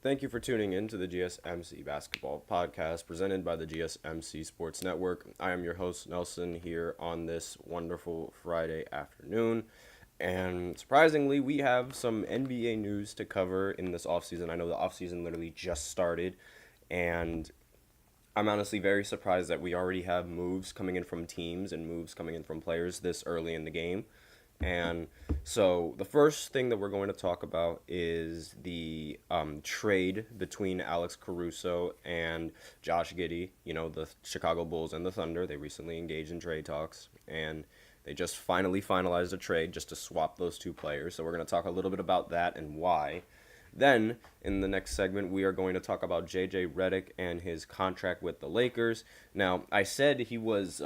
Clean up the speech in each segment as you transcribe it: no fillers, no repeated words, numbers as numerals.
Thank you for tuning in to the GSMC Basketball Podcast presented by the GSMC Sports Network. I am your host, Nelson, here on this wonderful Friday afternoon. And surprisingly, we have some NBA news to cover in this offseason. I know the offseason literally just started, and I'm honestly very surprised that we already have moves coming in from teams and moves coming in from players this early in the game. And so the first thing that we're going to talk about is the trade between Alex Caruso and Josh Giddey. You know, the Chicago Bulls and the Thunder. They recently engaged in trade talks, and they just finally finalized a trade just to swap those two players. So we're going to talk a little bit about that and why. Then, in the next segment, we are going to talk about JJ Redick and his contract with the Lakers. Now, I said he was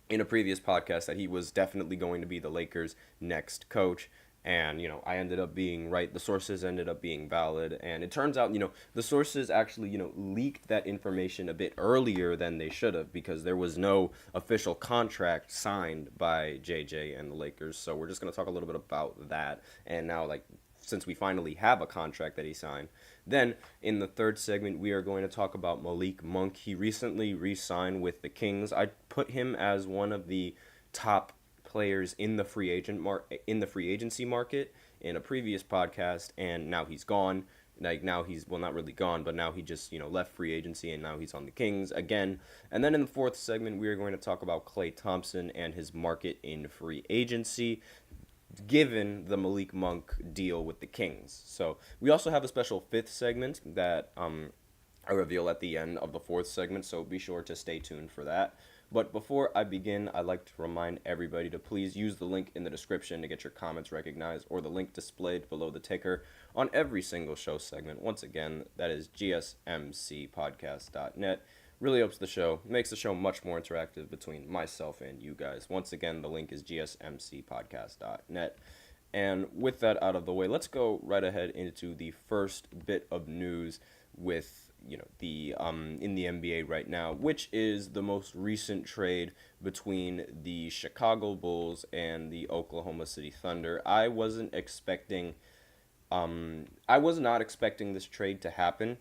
in a previous podcast that he was definitely going to be the Lakers' next coach. And, I ended up being right. The sources ended up being valid. And it turns out, the sources actually, leaked that information a bit earlier than they should have because there was no official contract signed by JJ and the Lakers. So we're just going to talk a little bit about that. And now, since we finally have a contract that he signed. Then, in the third segment, we are going to talk about Malik Monk. He recently re-signed with the Kings. I put him as one of the top players in the free agency market in a previous podcast, and now he's gone. Now he's, not really gone, but now he just, left free agency, and now he's on the Kings again. And then in the fourth segment, we are going to talk about Klay Thompson and his market in free agency, given the Malik Monk deal with the Kings. So we also have a special fifth segment that I reveal at the end of the fourth segment, so be sure to stay tuned for that. But before I begin, I'd like to remind everybody to please use the link in the description to get your comments recognized, or the link displayed below the ticker on every single show segment. Once again, that is GSMCpodcast.net. Really makes the show much more interactive between myself and you guys. Once again, the link is gsmcpodcast.net. And with that out of the way, let's go right ahead into the first bit of news with, the in the NBA right now, which is the most recent trade between the Chicago Bulls and the Oklahoma City Thunder. I was not expecting this trade to happen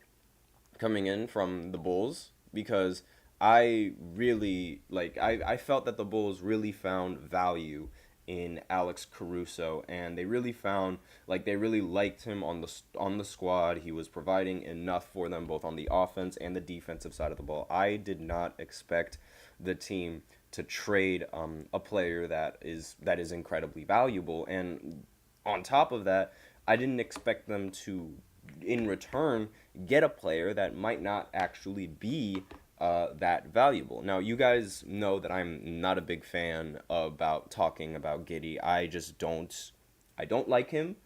coming in from the Bulls, because I really, I felt that the Bulls really found value in Alex Caruso, and they really liked him on the squad. He was providing enough for them both on the offense and the defensive side of the ball. I did not expect the team to trade a player that is incredibly valuable, and on top of that, I didn't expect them to, in return, get a player that might not actually be that valuable. Now, you guys know that I'm not a big fan about talking about Giddey. I don't like him.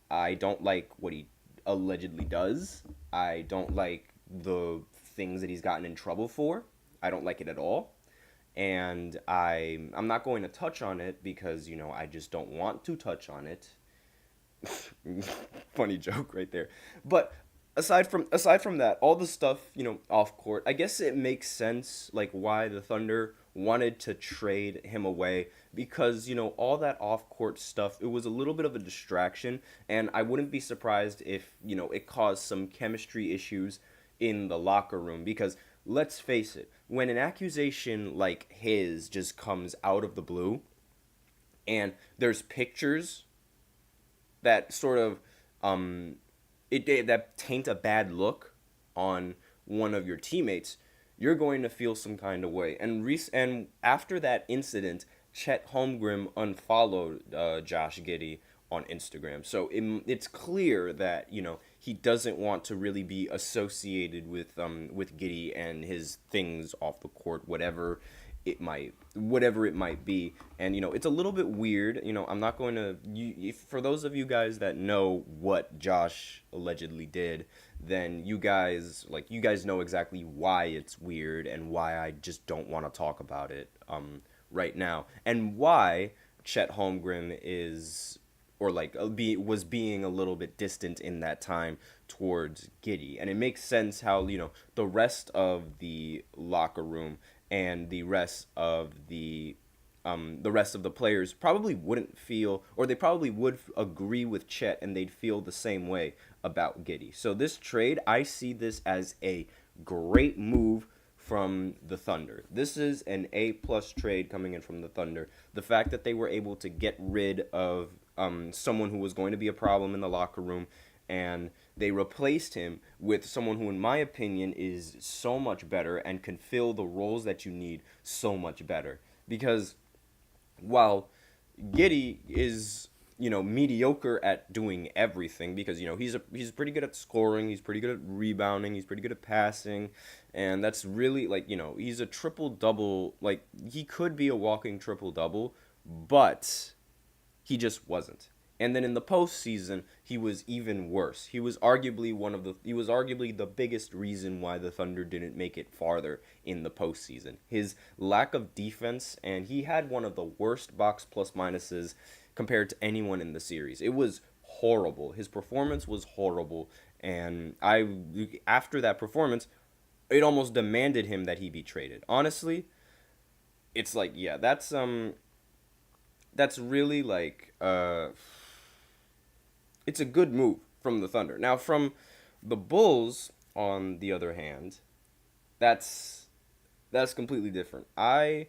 I don't like what he allegedly does. I don't like the things that he's gotten in trouble for. I don't like it at all. And I'm not going to touch on it because, I just don't want to touch on it. Funny joke right there. But aside from that, all the stuff, off court, I guess it makes sense, why the Thunder wanted to trade him away, because, all that off court stuff, it was a little bit of a distraction, and I wouldn't be surprised if, it caused some chemistry issues in the locker room, because let's face it, when an accusation like his just comes out of the blue, and there's pictures that sort of, that taint a bad look on one of your teammates, you're going to feel some kind of way. And after that incident, Chet Holmgren unfollowed Josh Giddey on Instagram. So it's clear that, he doesn't want to really be associated with Giddey and his things off the court, whatever it might be. And, it's a little bit weird. I'm not going to, for those of you guys that know what Josh allegedly did, then you guys know exactly why it's weird and why I just don't want to talk about it right now, and why Chet Holmgren was being a little bit distant in that time towards Giddey. And it makes sense how, the rest of the locker room and the rest of the the rest of the players probably wouldn't feel, or they probably would agree with Chet, and they'd feel the same way about Giddey. So this trade, I see this as a great move from the Thunder. This is an A-plus trade coming in from the Thunder. The fact that they were able to get rid of someone who was going to be a problem in the locker room, and they replaced him with someone who, in my opinion, is so much better and can fill the roles that you need so much better. Because while Giddey is, mediocre at doing everything, because, he's pretty good at scoring, he's pretty good at rebounding, he's pretty good at passing, and that's really, he's a triple-double, he could be a walking triple-double, but he just wasn't. And then in the postseason, he was even worse. He was arguably the biggest reason why the Thunder didn't make it farther in the postseason. His lack of defense, and he had one of the worst box plus minuses compared to anyone in the series. It was horrible. His performance was horrible, and after that performance, it almost demanded him that he be traded. Honestly, it's that's really it's a good move from the Thunder. Now, from the Bulls, on the other hand, that's completely different. I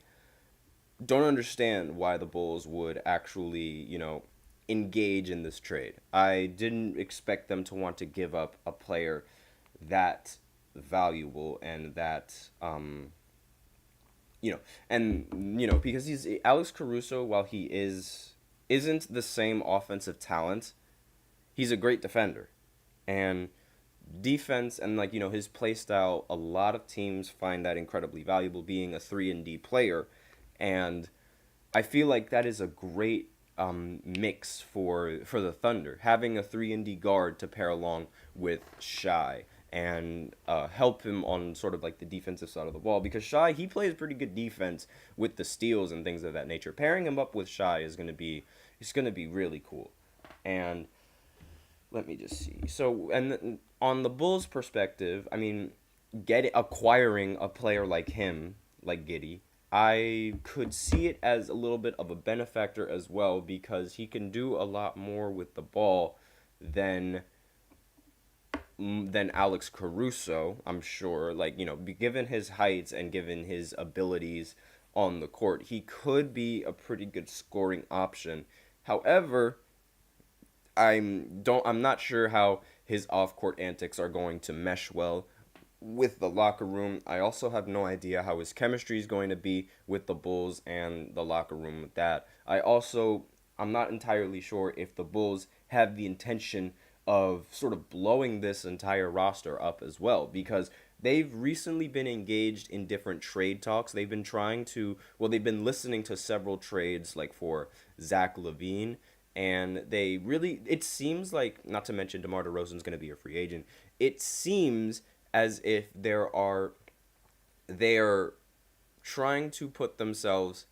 don't understand why the Bulls would actually, engage in this trade. I didn't expect them to want to give up a player that valuable and that, because he's Alex Caruso, while he isn't the same offensive talent, he's a great defender. And defense and his play style, a lot of teams find that incredibly valuable, being a 3-and-D player. And I feel like that is a great mix for the Thunder, having a 3-and-D guard to pair along with Shai and help him on sort of the defensive side of the ball, because Shai, he plays pretty good defense with the steals and things of that nature. Pairing him up with Shai is going to be really cool. And let me just see. So, and on the Bulls' perspective, I mean, acquiring a player like him, like Giddey, I could see it as a little bit of a benefactor as well, because he can do a lot more with the ball than Alex Caruso, I'm sure. Given his heights and given his abilities on the court, he could be a pretty good scoring option. However, I'm not sure how his off-court antics are going to mesh well with the locker room. I also have no idea how his chemistry is going to be with the Bulls and the locker room with that. I'm not entirely sure if the Bulls have the intention of sort of blowing this entire roster up as well, because they've recently been engaged in different trade talks. They've been they've been listening to several trades, for Zach LaVine. And it seems like, not to mention DeMar DeRozan's going to be a free agent, it seems as if they're trying to put themselves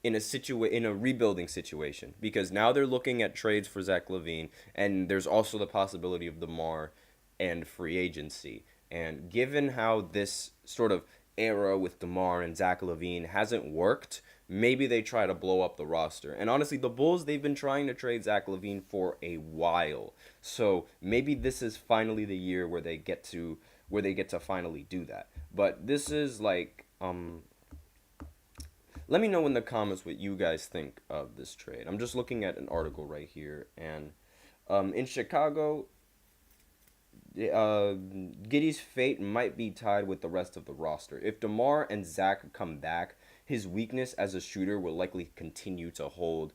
in a rebuilding situation, because now they're looking at trades for Zach LaVine, and there's also the possibility of DeMar and free agency. And given how this sort of era with DeMar and Zach LaVine hasn't worked, maybe they try to blow up the roster. And honestly, the Bulls, they've been trying to trade Zach LaVine for a while. So maybe this is finally the year where they get to finally do that. But this is let me know in the comments what you guys think of this trade. I'm just looking at an article right here, and in Chicago, Giddey's fate might be tied with the rest of the roster. If DeMar and Zach come back, his weakness as a shooter will likely continue to hold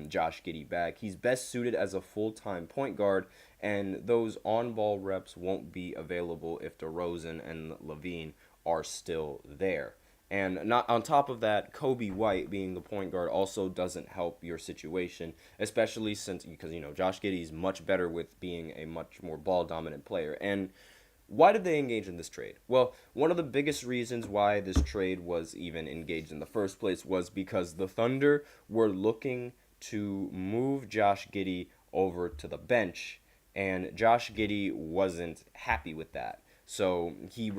Josh Giddey back. He's best suited as a full-time point guard, and those on-ball reps won't be available if DeRozan and LaVine are still there. And not on top of that, Kobe White being the point guard also doesn't help your situation, especially because Josh Giddey is much better with being a much more ball-dominant player. And why did they engage in this trade? Well, one of the biggest reasons why this trade was even engaged in the first place was because the Thunder were looking to move Josh Giddey over to the bench, and Josh Giddey wasn't happy with that. So he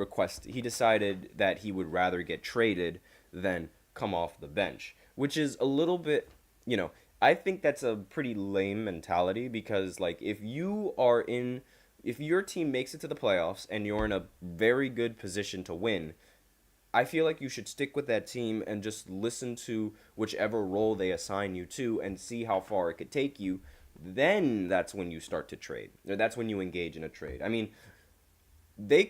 decided that he would rather get traded than come off the bench, which is a little bit, I think that's a pretty lame mentality because, like, if your team makes it to the playoffs and you're in a very good position to win, I feel like you should stick with that team and just listen to whichever role they assign you to and see how far it could take you. Then that's when you start to trade. Or that's when you engage in a trade. I mean, they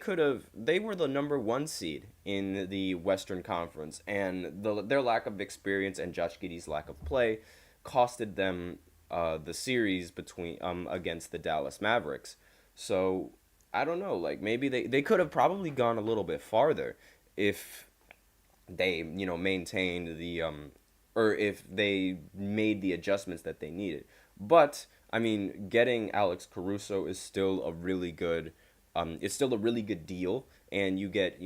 were the number one seed in the Western Conference, and their lack of experience and Josh Giddey's lack of play costed them the series between against the Dallas Mavericks. So I don't know, like maybe they could have probably gone a little bit farther if they maintained the or if they made the adjustments that they needed. But I mean, getting Alex Caruso is still a really good it's still a really good deal, and you get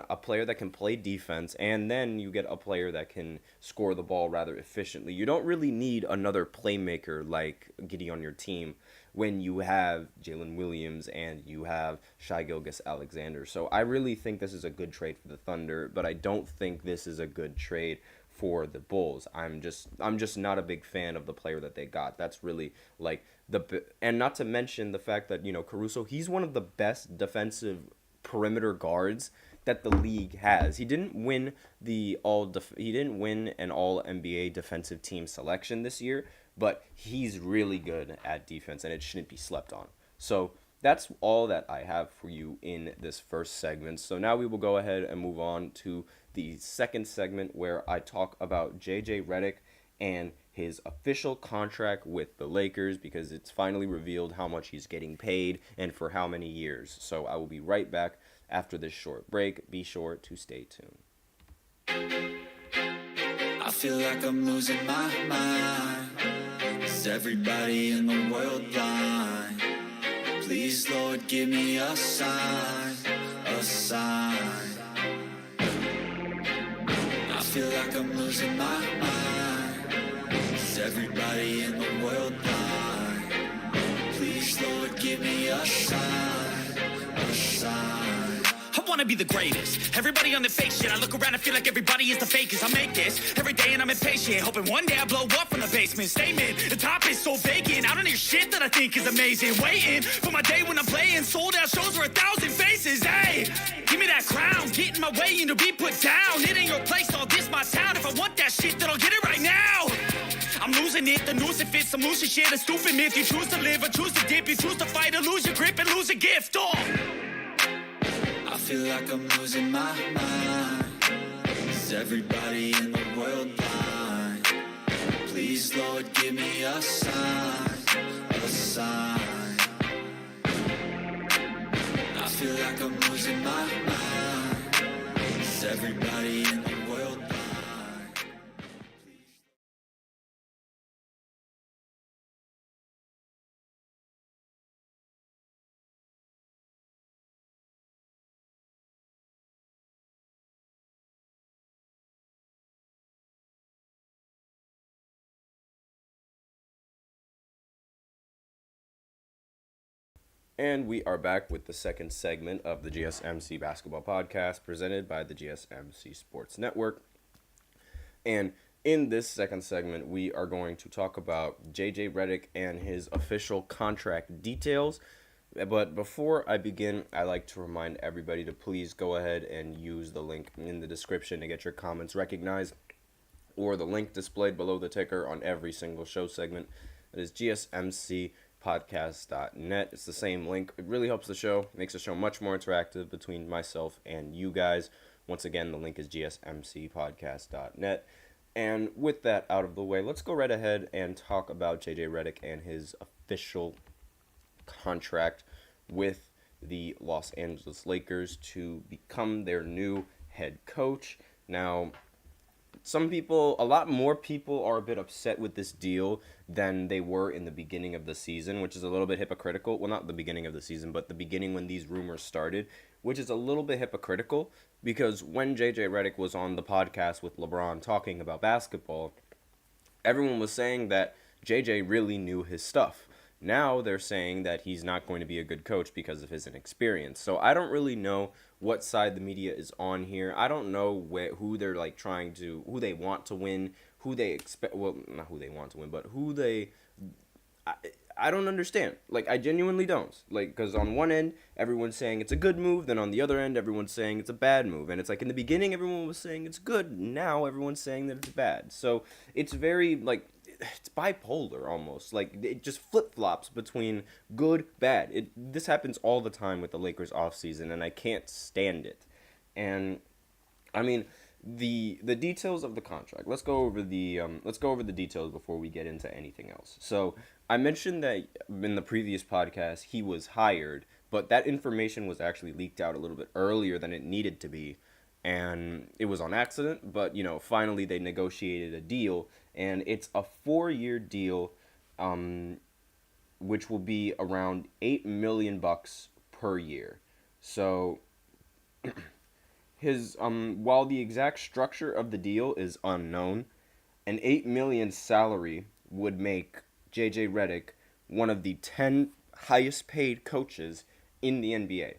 a player that can play defense, and then you get a player that can score the ball rather efficiently. You don't really need another playmaker like Giddey on your team when you have Jalen Williams and you have Shai Gilgeous-Alexander. So I really think this is a good trade for the Thunder, but I don't think this is a good trade for the Bulls. I'm just not a big fan of the player that they got. That's really like and not to mention the fact that Caruso, he's one of the best defensive perimeter guards that the league has. He didn't win an all NBA defensive team selection this year, but he's really good at defense, and it shouldn't be slept on. So that's all that I have for you in this first segment. So now we will go ahead and move on to the second segment, where I talk about JJ Redick and his official contract with the Lakers, because it's finally revealed how much he's getting paid and for how many years. So I will be right back after this short break. Be sure to stay tuned. I feel like I'm losing my mind. Is everybody in the world blind? Please, Lord, give me a sign, a sign. I feel like I'm losing my mind. Is everybody in the world blind? Please, Lord, give me a sign, a sign. I wanna be the greatest. Everybody on the fake shit. I look around and feel like everybody is the fakest. I make this every day and I'm impatient, hoping one day I blow up from the basement. Statement, the top is so vacant. I don't hear shit that I think is amazing. Waiting for my day when I'm playing sold out shows for 1,000 faces. Hey, give me that crown, get in my way and to be put down. It ain't your place, all this my town. If I want that shit, then I'll get it right now. I'm losing it, the noose it fits, some losing shit, a stupid myth. You choose to live or choose to dip, you choose to fight or lose your grip and lose a gift. Oh, I feel like I'm losing my mind. Is everybody in the world blind? Please, Lord, give me a sign, a sign. I feel like I'm losing my mind. Is everybody in the world blind? And we are back with the second segment of the GSMC Basketball Podcast, presented by the GSMC Sports Network. And in this second segment, we are going to talk about JJ Redick and his official contract details. But before I begin, I'd like to remind everybody to please go ahead and use the link in the description to get your comments recognized, or the link displayed below the ticker on every single show segment. That is GSMCpodcast.net. It's the same link. It really helps the show, makes the show much more interactive between myself and you guys. Once again, the link is GSMCpodcast.net. And with that out of the way, let's go right ahead and talk about JJ Redick and his official contract with the Los Angeles Lakers to become their new head coach. Now, a lot more people are a bit upset with this deal than they were in the beginning of the season, which is a little bit hypocritical. Well, not the beginning of the season, but the beginning when these rumors started, which is a little bit hypocritical because when JJ Redick was on the podcast with LeBron talking about basketball, everyone was saying that JJ really knew his stuff. Now they're saying that he's not going to be a good coach because of his inexperience. So I don't really know what side the media is on here. I don't know who they're like who they want to win, who they expect, well, not who they want to win, but who they, I, I don't understand. Like, I genuinely don't. Like, because on one end, everyone's saying it's a good move, then on the other end, everyone's saying it's a bad move. And it's like, in the beginning, everyone was saying it's good, now everyone's saying that it's bad. So it's very, like, it's bipolar almost. Like, it just flip-flops between good, bad. This happens all the time with the Lakers offseason, and I can't stand it. And I mean, the details of the contract. Let's go over the details before we get into anything else. So I mentioned that in the previous podcast he was hired, but that information was actually leaked out a little bit earlier than it needed to be, and it was on accident. But finally they negotiated a deal, and it's a 4-year deal, which will be around $8 million per year. So his while the exact structure of the deal is unknown, an $8 million salary would make JJ Redick one of the 10 highest paid coaches in the NBA.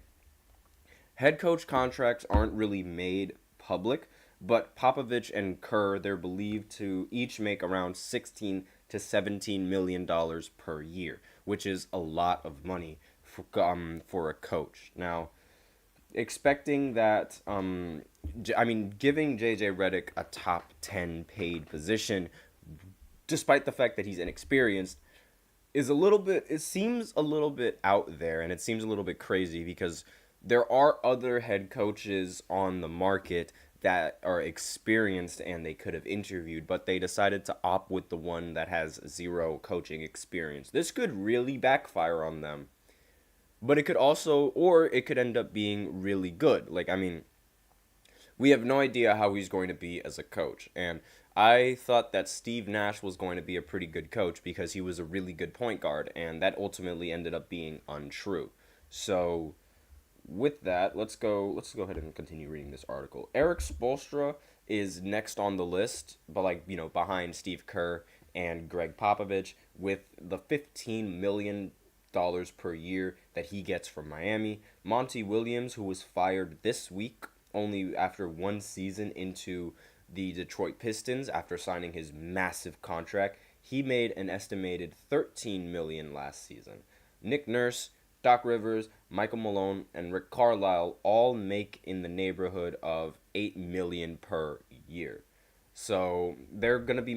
Head coach contracts aren't really made public, but Popovich and Kerr, they're believed to each make around $16 to $17 million per year, which is a lot of money for a coach. Now, expecting that, giving JJ Redick a top 10 paid position, despite the fact that he's inexperienced, it seems a little bit out there, and it seems a little bit crazy because there are other head coaches on the market that are experienced and they could have interviewed, but they decided to opt with the one that has zero coaching experience. This could really backfire on them. But it could also, or it could end up being really good. Like, we have no idea how he's going to be as a coach. And I thought that Steve Nash was going to be a pretty good coach because he was a really good point guard. And that ultimately ended up being untrue. So, with that, let's go ahead and continue reading this article. Eric Spoelstra is next on the list, but behind Steve Kerr and Greg Popovich, with the $15 million per year that he gets from Miami. Monty Williams, who was fired this week only after one season into the Detroit Pistons after signing his massive contract, he made an estimated $13 million last season. Nick Nurse, Doc Rivers, Michael Malone, and Rick Carlisle all make in the neighborhood of $8 million per year. So he's going to be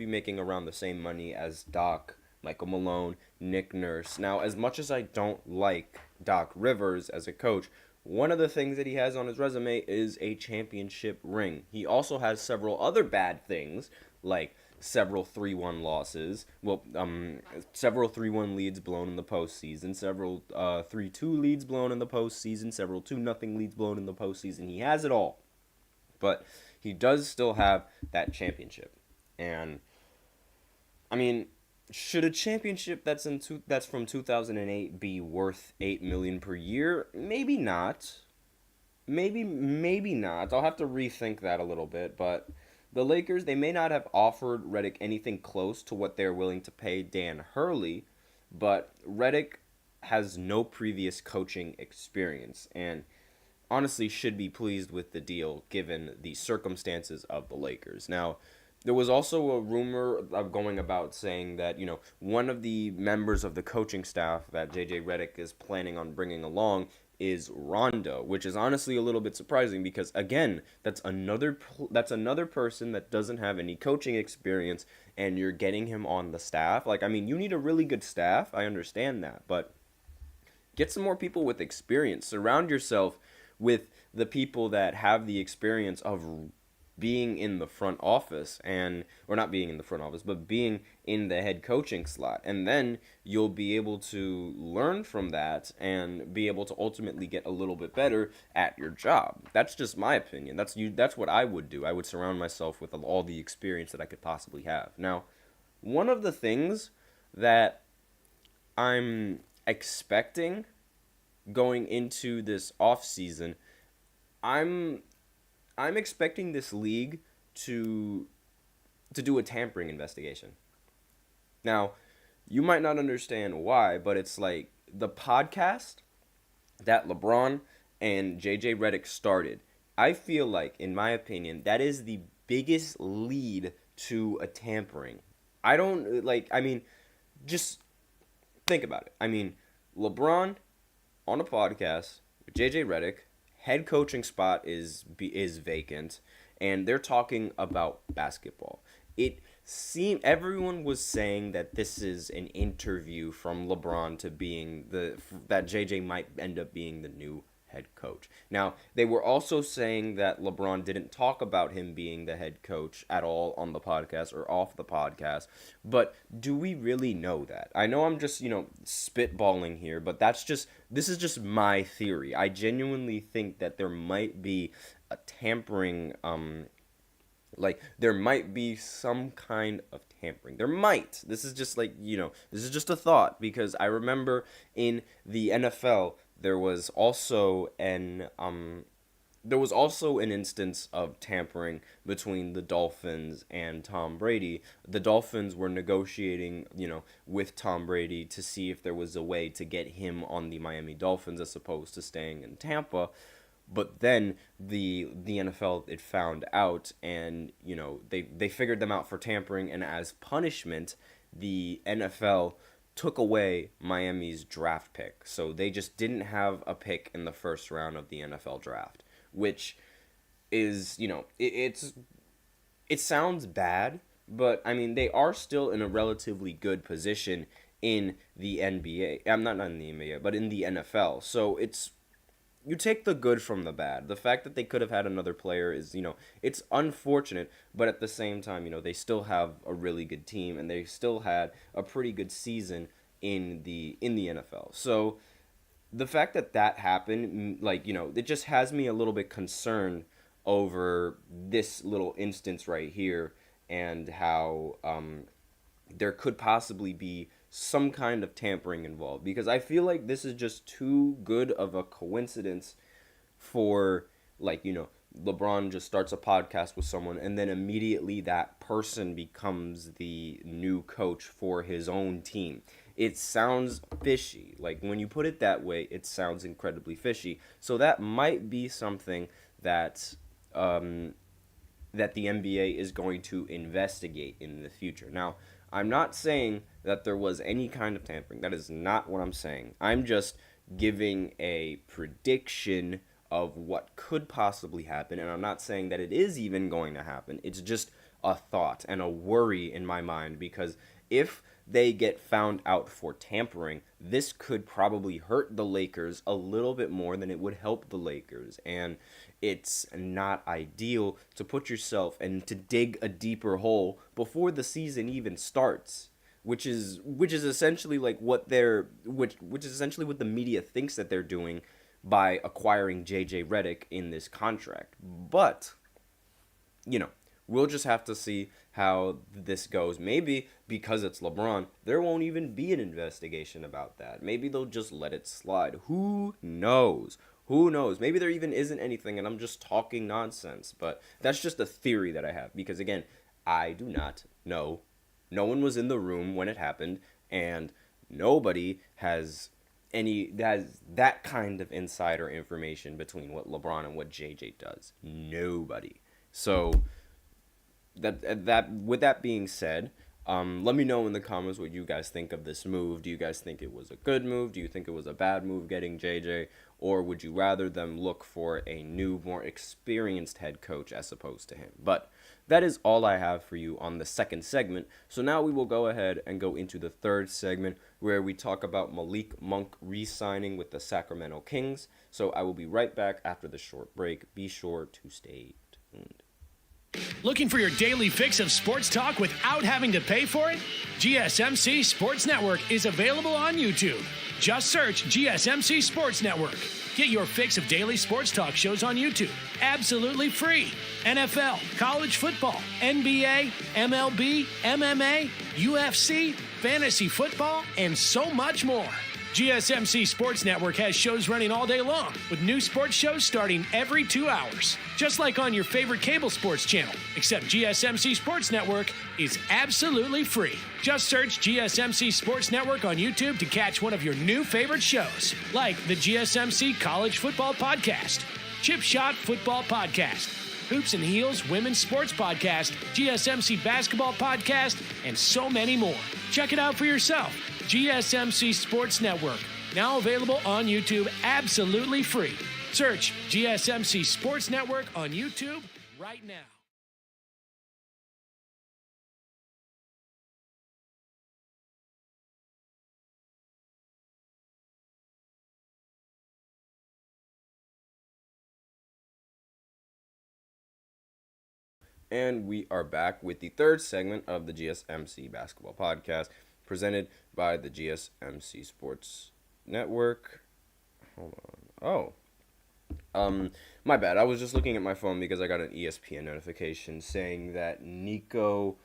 making around the same money as Doc, Michael Malone, Nick Nurse. Now, as much as I don't like Doc Rivers as a coach, one of the things that he has on his resume is a championship ring. He also has several other bad things, like several 3-1 losses, several 3-1 leads blown in the postseason, several 3-2 leads blown in the postseason, several 2-0 leads blown in the postseason. He has it all. But he does still have that championship. And, should a championship that's from 2008 be worth $8 million per year? Maybe not. Maybe not. I'll have to rethink that a little bit. But the Lakers, they may not have offered Redick anything close to what they're willing to pay Dan Hurley, but Redick has no previous coaching experience and honestly should be pleased with the deal given the circumstances of the Lakers. Now, there was also a rumor going about saying that, one of the members of the coaching staff that JJ Redick is planning on bringing along is Rondo, which is honestly a little bit surprising because, again, that's another person that doesn't have any coaching experience and you're getting him on the staff. You need a really good staff. I understand that, but get some more people with experience. Surround yourself with the people that have the experience of being in the front office or not being in the front office, but being in the head coaching slot. And then you'll be able to learn from that and be able to ultimately get a little bit better at your job. That's just my opinion. That's what I would do. I would surround myself with all the experience that I could possibly have. Now, one of the things that I'm expecting going into this offseason, I'm expecting this league to do a tampering investigation. Now, you might not understand why, but it's like the podcast that LeBron and JJ Redick started. I feel like, in my opinion, that is the biggest lead to a tampering. Just think about it. I mean, LeBron on a podcast with JJ Redick, head coaching spot is vacant, and they're talking about basketball. Everyone was saying that this is an interview from LeBron to being that JJ might end up being the new head coach. Now, they were also saying that LeBron didn't talk about him being the head coach at all on the podcast or off the podcast, but do we really know that? I know I'm just, spitballing here, but this is just my theory. I genuinely think that there might be a tampering, there might be some kind of tampering. There might. This is just this is just a thought, because I remember in the NFL, there was also an instance of tampering between the Dolphins and Tom Brady. The Dolphins were negotiating, with Tom Brady to see if there was a way to get him on the Miami Dolphins as opposed to staying in Tampa. But then the NFL it found out, and they figured them out for tampering, and as punishment, the NFL took away Miami's draft pick. So they just didn't have a pick in the first round of the NFL draft, which is, it sounds bad, but I mean, they are still in a relatively good position in the NBA. I'm not in the NBA, but in the NFL. So you take the good from the bad. The fact that they could have had another player is, it's unfortunate, but at the same time, they still have a really good team, and they still had a pretty good season in the NFL. So the fact that happened, it just has me a little bit concerned over this little instance right here, and how there could possibly be some kind of tampering involved, because I feel like this is just too good of a coincidence for, LeBron just starts a podcast with someone, and then immediately that person becomes the new coach for his own team. It sounds fishy. Like, when you put it that way, it sounds incredibly fishy. So that might be something that the NBA is going to investigate in the future. Now, I'm not saying that there was any kind of tampering. That is not what I'm saying. I'm just giving a prediction of what could possibly happen, and I'm not saying that it is even going to happen. It's just a thought and a worry in my mind, because if they get found out for tampering, this could probably hurt the Lakers a little bit more than it would help the Lakers, and it's not ideal to put yourself and to dig a deeper hole before the season even starts, which is essentially what the media thinks that they're doing by acquiring JJ Redick in this contract. But we'll just have to see how this goes. Maybe because it's LeBron, there won't even be an investigation about that. Maybe they'll just let it slide. Who knows? Maybe there even isn't anything, and I'm just talking nonsense. But that's just a theory that I have, because, again, I do not know. No one was in the room when it happened, and nobody has that kind of insider information between what LeBron and what JJ does. Nobody. So that with that being said, let me know in the comments what you guys think of this move. Do you guys think it was a good move? Do you think it was a bad move getting JJ? Or would you rather them look for a new, more experienced head coach as opposed to him? But that is all I have for you on the second segment. So now we will go ahead and go into the third segment, where we talk about Malik Monk re-signing with the Sacramento Kings. So I will be right back after the short break. Be sure to stay tuned. Looking for your daily fix of sports talk without having to pay for it? GSMC Sports Network is available on YouTube. Just search GSMC Sports Network. Get your fix of daily sports talk shows on YouTube, absolutely free. NFL, college football, NBA, MLB, MMA, UFC, fantasy football, and so much more. GSMC Sports Network has shows running all day long, with new sports shows starting every 2 hours. Just like on your favorite cable sports channel, except GSMC Sports Network is absolutely free. Just search GSMC Sports Network on YouTube to catch one of your new favorite shows, like the GSMC College Football Podcast, Chip Shot Football Podcast, Hoops and Heels Women's Sports Podcast, GSMC Basketball Podcast, and so many more. Check it out for yourself. GSMC Sports Network, now available on YouTube absolutely free. Search GSMC Sports Network on YouTube right now. And we are back with the third segment of the GSMC Basketball Podcast, presented by the GSMC Sports Network. Hold on. My bad. I was just looking at my phone because I got an ESPN notification saying that Nico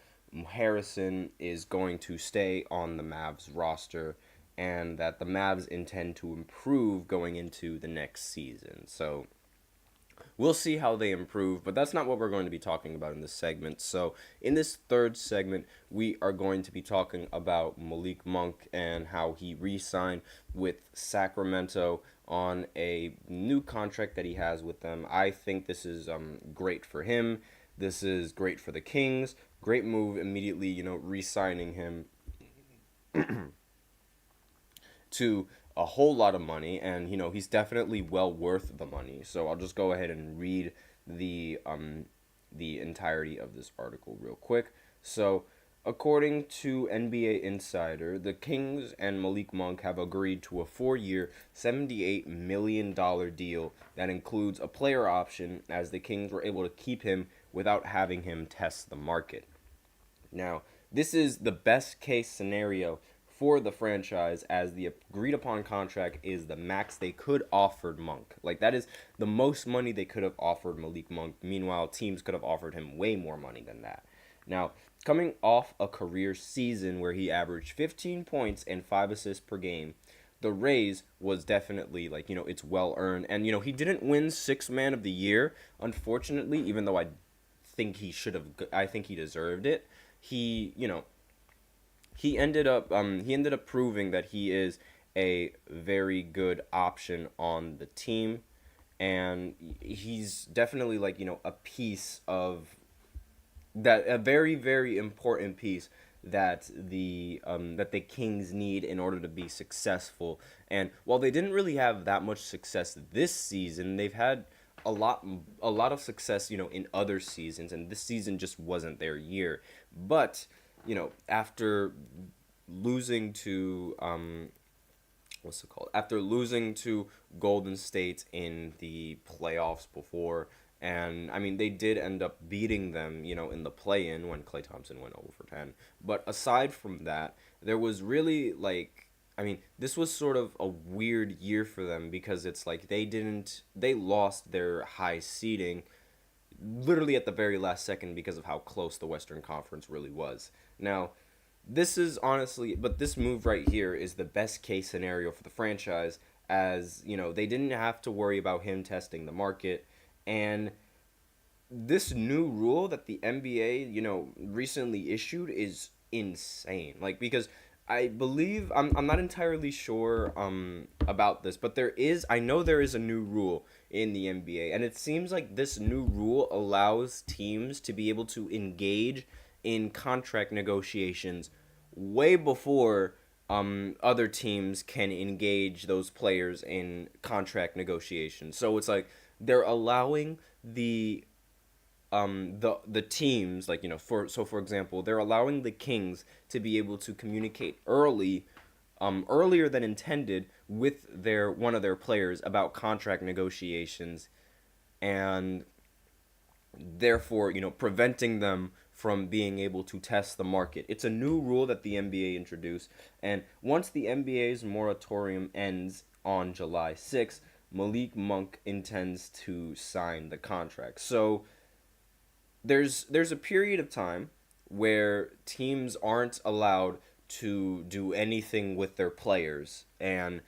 Harrison is going to stay on the Mavs roster and that the Mavs intend to improve going into the next season. So we'll see how they improve, but that's not what we're going to be talking about in this segment. So in this third segment, we are going to be talking about Malik Monk and how he re-signed with Sacramento on a new contract that he has with them. I think this is great for him. This is great for the Kings. Great move immediately, re-signing him to a whole lot of money, and he's definitely well worth the money. So I'll just go ahead and read the entirety of this article real quick. So according to NBA Insider, the Kings and Malik Monk have agreed to a 4-year, $78 million deal that includes a player option, as the Kings were able to keep him without having him test the market. Now, this is the best case scenario for the franchise, as the agreed upon contract is the max they could offer Monk. Like, that is the most money they could have offered Malik Monk. Meanwhile, teams could have offered him way more money than that. Now, coming off a career season where he averaged 15 points and 5 assists per game, the raise was definitely, it's well earned. And, he didn't win Sixth Man of the Year, unfortunately, even though I think he should have, I think he deserved it. He ended up proving that he is a very good option on the team, and he's definitely a piece of that, a very, very important piece that the Kings need in order to be successful. And while they didn't really have that much success this season, they've had a lot of success, in other seasons, and this season just wasn't their year. But after losing to after losing to Golden State in the playoffs before, and they did end up beating them, in the play-in when Klay Thompson went 0 for 10. But aside from that, there was really this was sort of a weird year for them, because it's they lost their high seeding literally at the very last second because of how close the Western Conference really was. Now, this move right here is the best case scenario for the franchise, as, they didn't have to worry about him testing the market. And this new rule that the NBA, recently issued is insane. Because I believe, I'm not entirely sure about this, but I know there is a new rule in the NBA, and it seems like this new rule allows teams to be able to engage in contract negotiations way before other teams can engage those players in contract negotiations. So it's they're allowing the teams, for example, they're allowing the Kings to be able to communicate earlier than intended with one of their players about contract negotiations, and therefore, preventing them from being able to test the market. It's a new rule that the NBA introduced, and once the NBA's moratorium ends on July 6th, Malik Monk intends to sign the contract. So there's a period of time where teams aren't allowed to do anything with their players, And,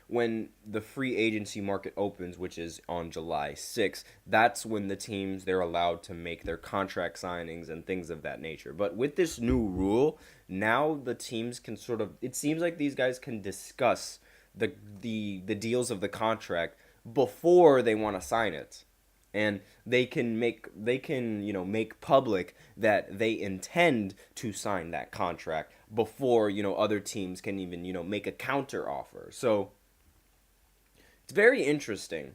when the free agency market opens, which is on July 6th, that's when the teams, they're allowed to make their contract signings and things of that nature. But with this new rule, now the teams can it seems like these guys can discuss the deals of the contract before they want to sign it. And they can make public that they intend to sign that contract before, other teams can even, make a counter offer. So it's very interesting.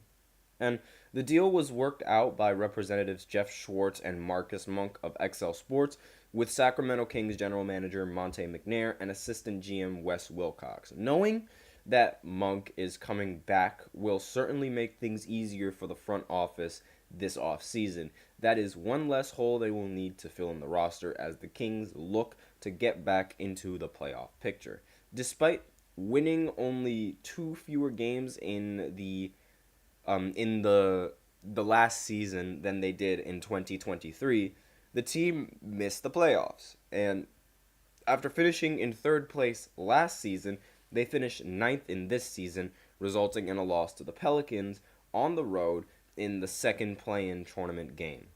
And the deal was worked out by Representatives Jeff Schwartz and Marcus Monk of XL Sports, with Sacramento Kings general manager Monte McNair and assistant GM Wes Wilcox. Knowing that Monk is coming back will certainly make things easier for the front office this offseason. That is one less hole they will need to fill in the roster as the Kings look to get back into the playoff picture. Despite winning only 2 fewer games in the last season than they did in 2023, the team missed the playoffs. And after finishing in 3rd place last season, they finished 9th in this season, resulting in a loss to the Pelicans on the road in the second play-in tournament game.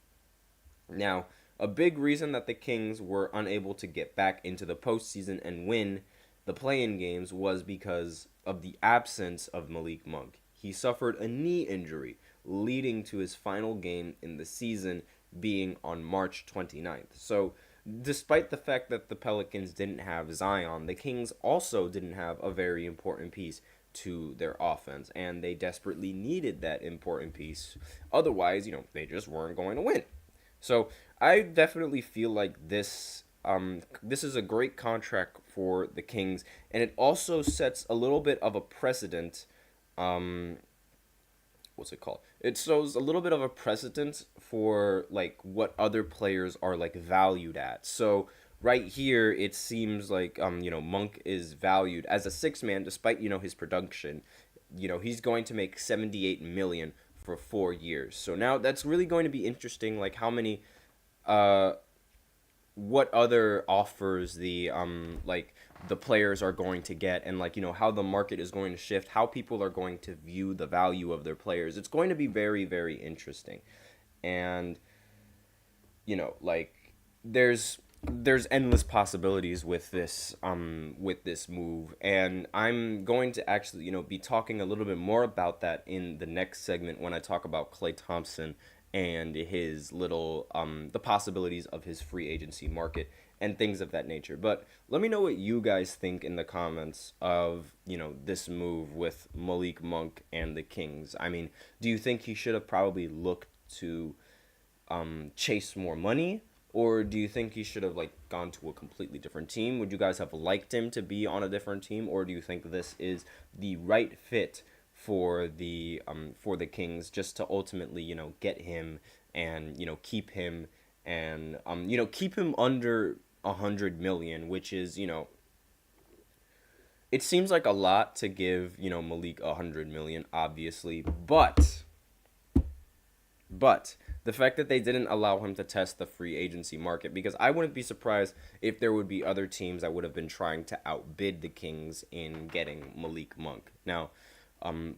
Now, a big reason that the Kings were unable to get back into the postseason and win the play-in games was because of the absence of Malik Monk. He suffered a knee injury, leading to his final game in the season being on March 29th. So, despite the fact that the Pelicans didn't have Zion, the Kings also didn't have a very important piece to their offense, and they desperately needed that important piece. Otherwise, they just weren't going to win. So I definitely feel like this is a great contract for the Kings, and it also sets a little bit of a precedent. What's it called? It shows a little bit of a precedent for what other players are valued at. So right here, it seems like Monk is valued as a 6-man, despite his production. He's going to make $78 million for 4 years. So now that's really going to be interesting. How many, what other offers the players are going to get, and how the market is going to shift, how people are going to view the value of their players. It's going to be very, very interesting. And there's endless possibilities with this move, and I'm going to actually be talking a little bit more about that in the next segment when I talk about Klay Thompson and his little the possibilities of his free agency market and things of that nature. But let me know what you guys think in the comments of this move with Malik Monk and the Kings. I mean, do you think he should have probably looked to chase more money? Or do you think he should have gone to a completely different team? Would you guys have liked him to be on a different team, or do you think this is the right fit for the Kings, just to ultimately get him and keep him and keep him under $100 million, which is it seems like a lot to give Malik $100 million, obviously, but the fact that they didn't allow him to test the free agency market, because I wouldn't be surprised if there would be other teams that would have been trying to outbid the Kings in getting Malik Monk. Now,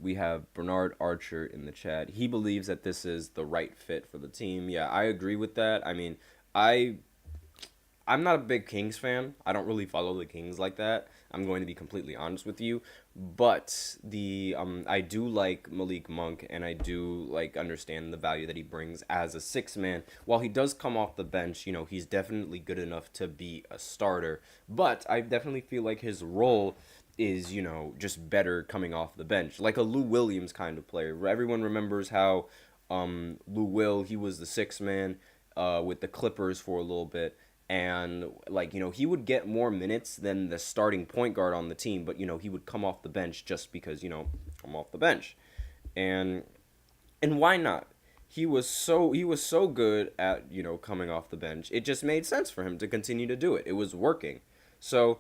we have Bernard Archer in the chat. He believes that this is the right fit for the team. Yeah, I agree with that. I mean, I'm not a big Kings fan. I don't really follow the Kings like that. I'm going to be completely honest with you. But I do like Malik Monk, and I do understand the value that he brings as a 6-man. While he does come off the bench, he's definitely good enough to be a starter. But I definitely feel like his role is, just better coming off the bench. Like a Lou Williams kind of player. Everyone remembers how Lou Will, he was the 6-man with the Clippers for a little bit. And, he would get more minutes than the starting point guard on the team, but, he would come off the bench just because, come off the bench. And why not? He was so good at, coming off the bench. It just made sense for him to continue to do it. It was working. So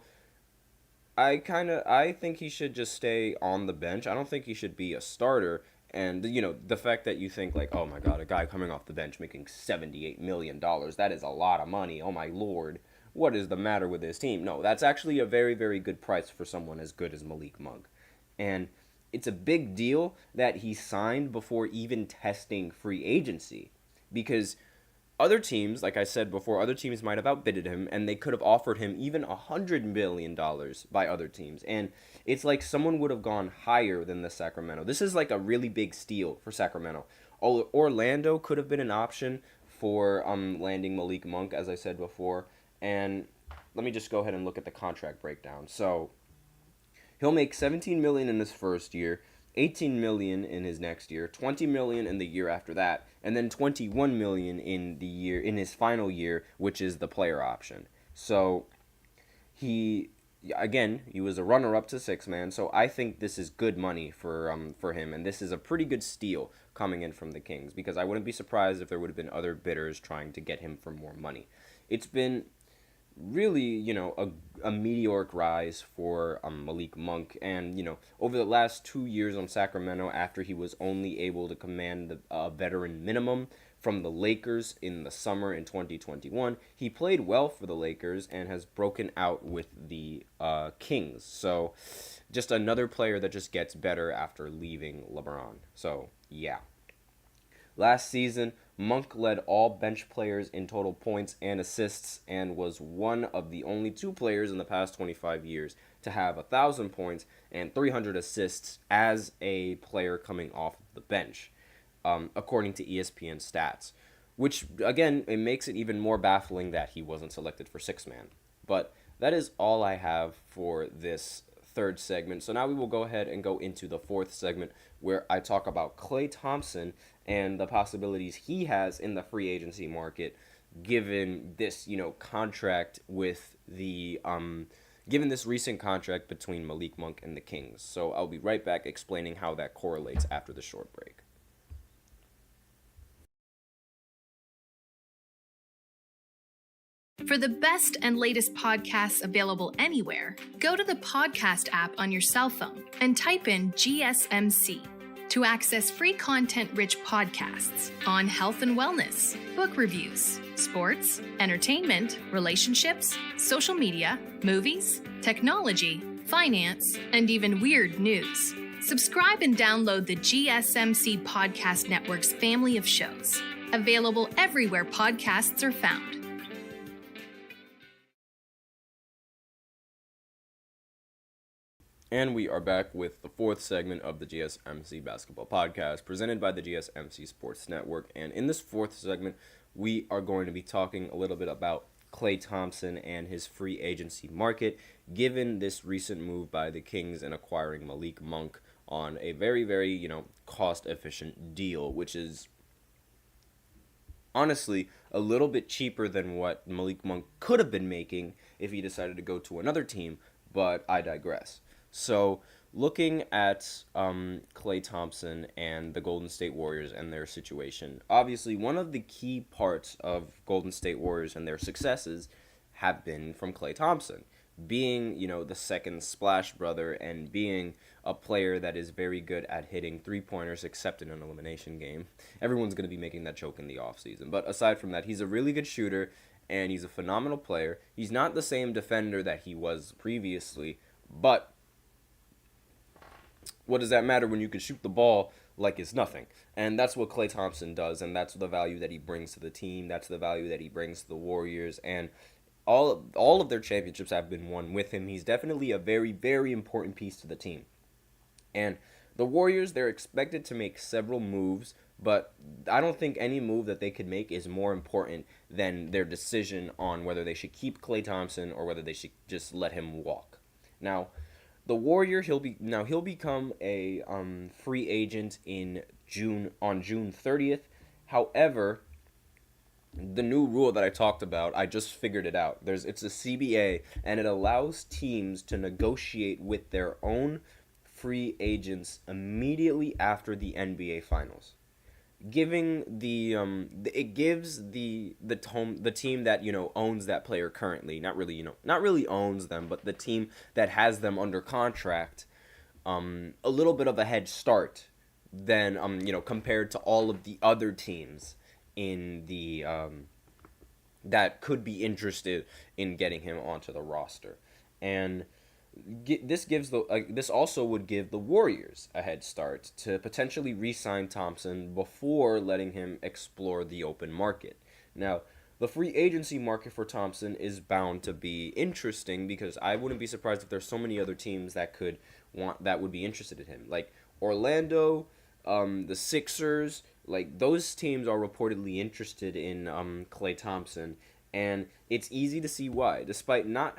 I think he should just stay on the bench. I don't think he should be a starter. And, the fact that you think, oh, my God, a guy coming off the bench making $78 million, that is a lot of money. Oh, my Lord. what is the matter with this team? No, that's actually a very, very good price for someone as good as Malik Monk. And it's a big deal that he signed before even testing free agency, because other teams, like I said before, other teams might have outbidded him, and they could have offered him even $100 million by other teams. And it's like someone would have gone higher than the Sacramento. This is like a really big steal for Sacramento. Orlando could have been an option for landing Malik Monk, as I said before. And let me just go ahead and look at the contract breakdown. So he'll make $17 million in his first year, $18 million in his next year, $20 million in the year after that, and then $21 million in his final year, which is the player option. So he was a runner-up to six-man, so I think this is good money for him, and this is a pretty good steal coming in from the Kings, because I wouldn't be surprised if there would have been other bidders trying to get him for more money. It's been really, a meteoric rise for Malik Monk. And, over the last 2 years on Sacramento, after he was only able to command the veteran minimum from the Lakers in the summer in 2021, he played well for the Lakers and has broken out with the Kings. So just another player that just gets better after leaving LeBron. So, yeah. Last season, Monk led all bench players in total points and assists and was one of the only two players in the past 25 years to have 1,000 points and 300 assists as a player coming off the bench, according to ESPN stats, which, again, it makes it even more baffling that he wasn't selected for six-man. But that is all I have for this third segment. So now we will go ahead and go into the fourth segment, where I talk about Klay Thompson and the possibilities he has in the free agency market, given this, contract with the given this recent contract between Malik Monk and the Kings. So I'll be right back explaining how that correlates after the short break. For the best and latest podcasts available anywhere, go to the podcast app on your cell phone and type in GSMC to access free content-rich podcasts on health and wellness, book reviews, sports, entertainment, relationships, social media, movies, technology, finance, and even weird news. Subscribe and download the GSMC Podcast Network's family of shows, available everywhere podcasts are found. And we are back with the fourth segment of the GSMC Basketball Podcast, presented by the GSMC Sports Network. And in this fourth segment, we are going to be talking a little bit about Klay Thompson and his free agency market, given this recent move by the Kings in acquiring Malik Monk on a very, very, cost-efficient deal, which is honestly a little bit cheaper than what Malik Monk could have been making if he decided to go to another team, but I digress. So, looking at Klay Thompson and the Golden State Warriors and their situation, obviously one of the key parts of Golden State Warriors and their successes have been from Klay Thompson, being, the second splash brother and being a player that is very good at hitting three-pointers except in an elimination game. Everyone's going to be making that joke in the offseason. But aside from that, he's a really good shooter and he's a phenomenal player. He's not the same defender that he was previously, but what does that matter when you can shoot the ball like it's nothing? And that's what Klay Thompson does, and that's the value that he brings to the team. That's the value that he brings to the Warriors, and all of their championships have been won with him. He's definitely a very, very important piece to the team. And the Warriors, they're expected to make several moves, but I don't think any move that they could make is more important than their decision on whether they should keep Klay Thompson or whether they should just let him walk. Now, the Warrior, he'll become a free agent on June 30th. However, the new rule that I talked about, I just figured it out. It's a CBA, and it allows teams to negotiate with their own free agents immediately after the NBA Finals, giving it gives the team that owns that player currently, not really owns them, but the team that has them under contract, a little bit of a head start than compared to all of the other teams in the that could be interested in getting him onto the roster. And this also would give the Warriors a head start to potentially re-sign Thompson before letting him explore the open market. Now, the free agency market for Thompson is bound to be interesting because I wouldn't be surprised if there's so many other teams that would be interested in him, like Orlando, the Sixers. Like, those teams are reportedly interested in Klay Thompson, and it's easy to see why. Despite not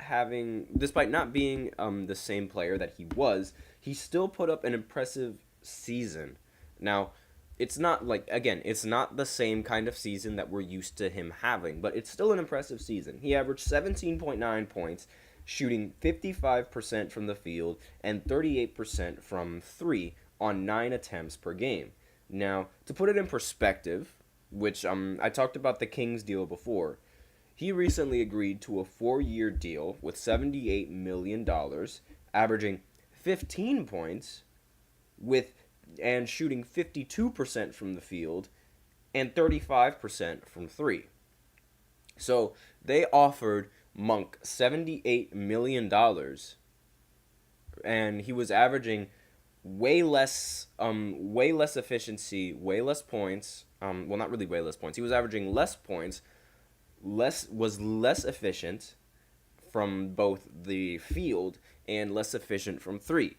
being the same player that he was, he still put up an impressive season. Now, it's not the same kind of season that we're used to him having, but it's still an impressive season. He averaged 17.9 points, shooting 55% from the field and 38% from 3 on 9 attempts per game. Now, to put it in perspective, which I talked about the Kings deal before, he recently agreed to a 4-year deal with $78 million, averaging 15 points and shooting 52% from the field and 35% from 3. So they offered Monk $78 million, and he was averaging way less efficiency, way less points. Well, not really way less points. He was averaging less points, was less efficient from both the field and less efficient from 3.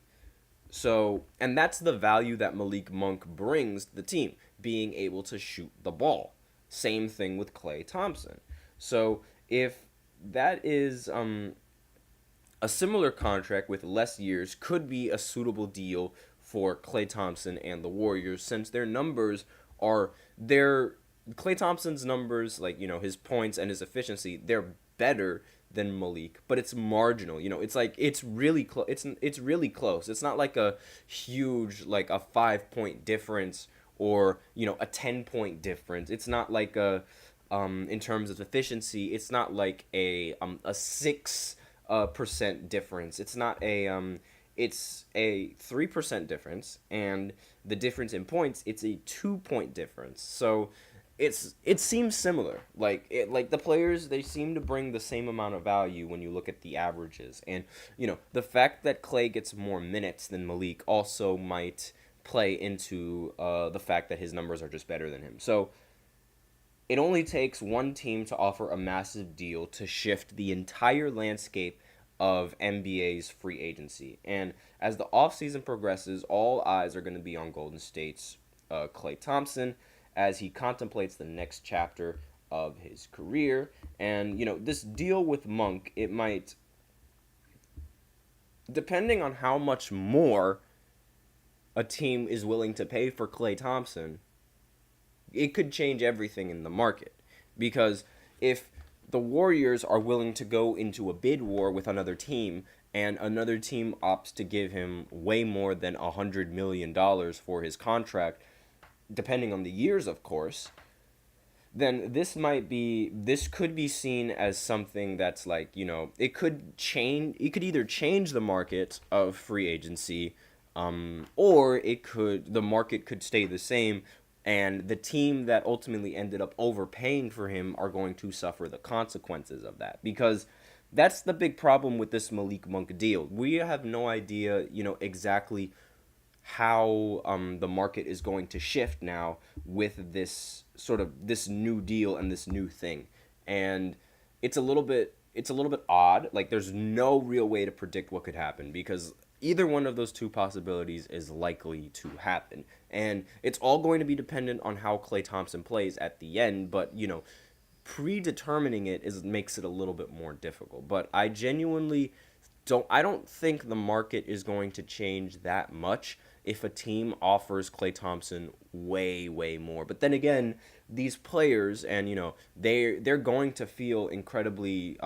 So, and that's the value that Malik Monk brings to the team, being able to shoot the ball. Same thing with Klay Thompson. So, if that is a similar contract with less years could be a suitable deal for Klay Thompson and the Warriors, since their numbers Klay Thompson's numbers, like, his points and his efficiency, they're better than Malik, but it's marginal. It's really close. It's really close. It's not like a huge, like a 5-point difference or a 10-point difference. It's not like in terms of efficiency, it's not like a 6% difference. It's not it's a 3% difference, and the difference in points, it's a 2-point difference. So it seems similar. Like the players, they seem to bring the same amount of value when you look at the averages. And the fact that Klay gets more minutes than Malik also might play into the fact that his numbers are just better than him. So it only takes one team to offer a massive deal to shift the entire landscape of NBA's free agency. And as the offseason progresses, all eyes are going to be on Golden State's Klay Thompson as he contemplates the next chapter of his career. And, this deal with Monk, it might, depending on how much more a team is willing to pay for Klay Thompson, it could change everything in the market. Because if the Warriors are willing to go into a bid war with another team, and another team opts to give him way more than $100 million for his contract, depending on the years, of course, then this could be seen as something that's like, it could either change the market of free agency, or the market could stay the same, and the team that ultimately ended up overpaying for him are going to suffer the consequences of that. Because that's the big problem with this Malik Monk deal. We have no idea, exactly how the market is going to shift now with this new deal and this new thing. And it's a little bit odd. Like, there's no real way to predict what could happen, because either one of those two possibilities is likely to happen. And it's all going to be dependent on how Klay Thompson plays at the end, but, predetermining it makes it a little bit more difficult. But I genuinely don't think the market is going to change that much if a team offers Klay Thompson way, way more. But then again, these players, and, they're going to feel incredibly,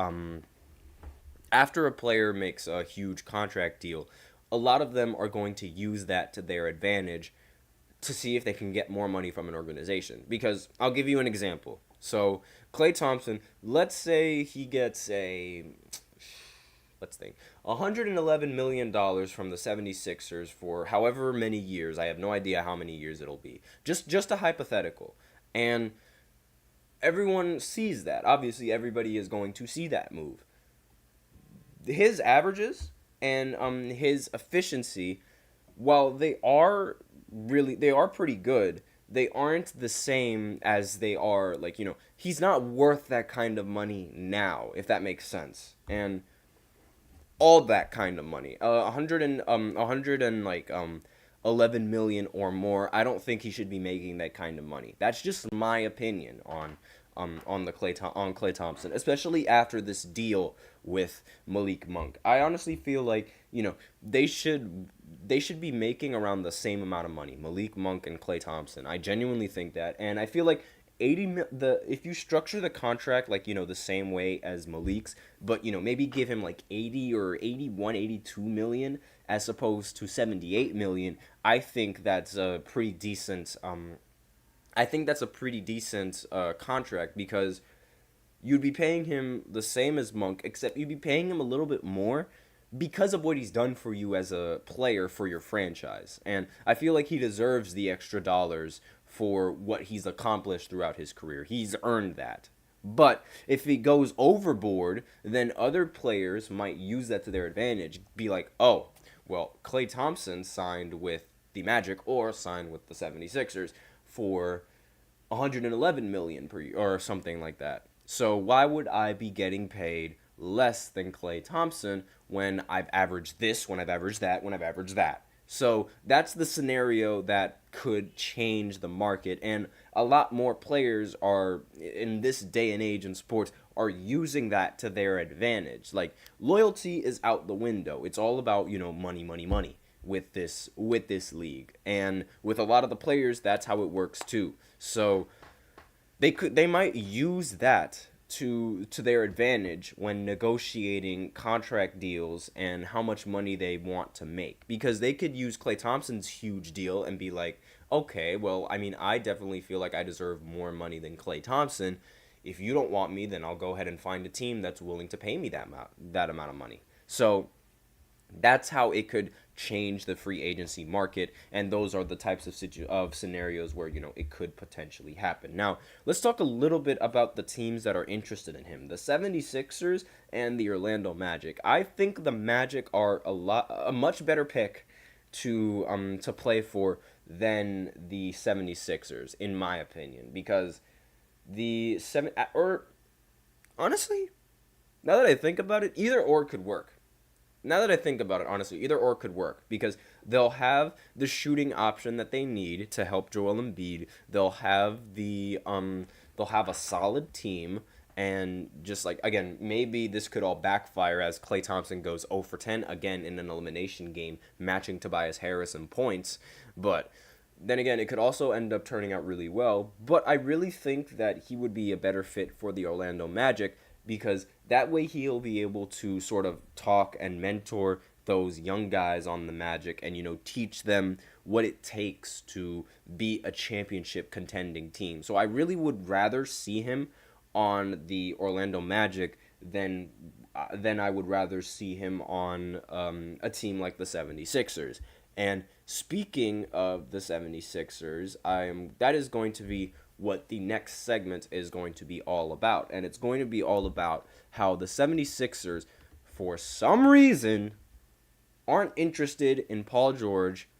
after a player makes a huge contract deal, a lot of them are going to use that to their advantage to see if they can get more money from an organization. Because I'll give you an example. So Klay Thompson, let's say he gets $111 million from the 76ers for however many years. I have no idea how many years it'll be. Just a hypothetical. And everyone sees that. Obviously, everybody is going to see that move. His averages and his efficiency, while they are pretty good, they aren't the same as they are, like, he's not worth that kind of money now, if that makes sense. And all that kind of money, 11 million or more, I don't think he should be making that kind of money. That's just my opinion on Klay Thompson, especially after this deal with Malik Monk. I honestly feel like, they should be making around the same amount of money, Malik Monk and Klay Thompson. I genuinely think that, and I feel like if you structure the contract like, the same way as Malik's, but, maybe give him like 80 or 81, 82 million as opposed to 78 million, I think that's a pretty decent contract, because you'd be paying him the same as Monk, except you'd be paying him a little bit more because of what he's done for you as a player for your franchise. And I feel like he deserves the extra dollars for what he's accomplished throughout his career. He's earned that. But if he goes overboard, then other players might use that to their advantage. Be like, oh, well, Klay Thompson signed with the Magic or signed with the 76ers for 111 million per year or something like that. So why would I be getting paid less than Klay Thompson when I've averaged this, when I've averaged that, when I've averaged that? So that's the scenario that could change the market, and a lot more players are, in this day and age in sports, are using that to their advantage. Like, loyalty is out the window. It's all about, money, money, money with this league. And with a lot of the players, that's how it works too. So they might use that to their advantage when negotiating contract deals and how much money they want to make, because they could use Klay Thompson's huge deal and be like, okay, well, I mean, I definitely feel like I deserve more money than Klay Thompson. If you don't want me, then I'll go ahead and find a team that's willing to pay me that amount of money. So that's how it could change the free agency market, and those are the types of scenarios where, it could potentially happen. Now, let's talk a little bit about the teams that are interested in him. The 76ers and the Orlando Magic. I think the Magic are a much better pick to play than the 76ers, in my opinion, because honestly, now that I think about it, either or could work. Either or could work, because they'll have the shooting option that they need to help Joel Embiid. They'll have a solid team, and just like, again, maybe this could all backfire as Klay Thompson goes 0 for 10 again in an elimination game, matching Tobias Harris in points. But then again, it could also end up turning out really well. But I really think that he would be a better fit for the Orlando Magic, because that way he'll be able to sort of talk and mentor those young guys on the Magic and, teach them what it takes to be a championship contending team. So I really would rather see him on the Orlando Magic than I would rather see him on a team like the 76ers. And speaking of the 76ers, that is going to be what the next segment is going to be all about. And it's going to be all about how the 76ers, for some reason, aren't interested in Paul George